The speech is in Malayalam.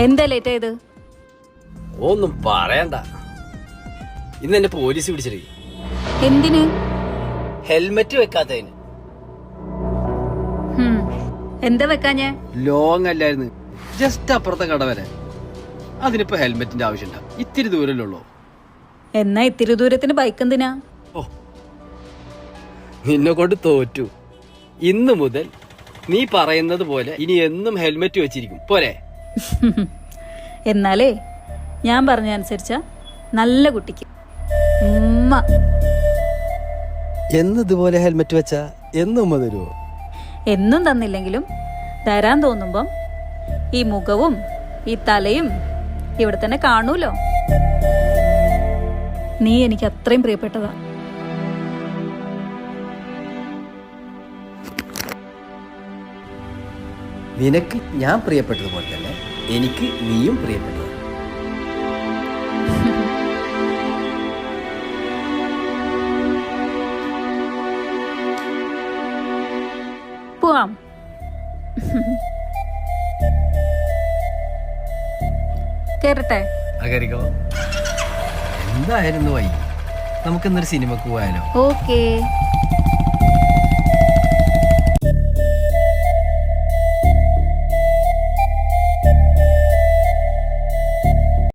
എന്താ ലേറ്റ് ആയത്? ഒന്നും പറയണ്ട. ഇന്ന് എന്നെ പോലീസ് പിടിച്ചിരിക്കും. എന്തിന്? ഹെൽമെറ്റ് വെക്കാത്തതിന്. എന്താ വെക്കാഞ്ഞേ? ലോങ് അല്ലായിരുന്നു, ജസ്റ്റ് അപ്പുറത്തെ കട വരെ. അതിനിപ്പോ ഹെൽമെറ്റിന്റെ ആവശ്യമില്ല, ഇത്തിരി ദൂരല്ലുള്ളൂ. എന്നാ ഇത്തിരി ദൂരത്തിന് ബൈക്ക് എന്തിനാ? ഓ, നിന്നെ കൊണ്ട് തോറ്റു. ഇന്ന് മുതൽ നീ പറയുന്നത് പോലെ ഇനി എന്നും ഹെൽമെറ്റ് വെച്ചിരിക്കും പോരെ? എന്നാലേ ഞാൻ പറഞ്ഞ അനുസരിച്ച നല്ല കുട്ടിക്ക് ഉമ്മ. എന്നിതുപോലെ ഹെൽമെറ്റ് വെച്ചാ എന്നും ഉമ്മ തരുമോ? എന്നും തന്നില്ലെങ്കിലും തരാൻ തോന്നുമ്പം ഈ മുഖവും ഈ തലയും ഇവിടെ തന്നെ കാണൂലോ. നീ എനിക്ക് അത്രയും പ്രിയപ്പെട്ടതാ. നിനക്ക് ഞാൻ പ്രിയപ്പെട്ടതുപോലെ തന്നെ എനിക്ക് നീയും പ്രിയപ്പെട്ടത്. പോവാം. കേറട്ടെ? അകരിക്കോ, എന്തായിരുന്നു വൈകി? നമുക്ക് ഇന്നൊരു സിനിമക്ക് പോയാലോ? ഓക്കേ.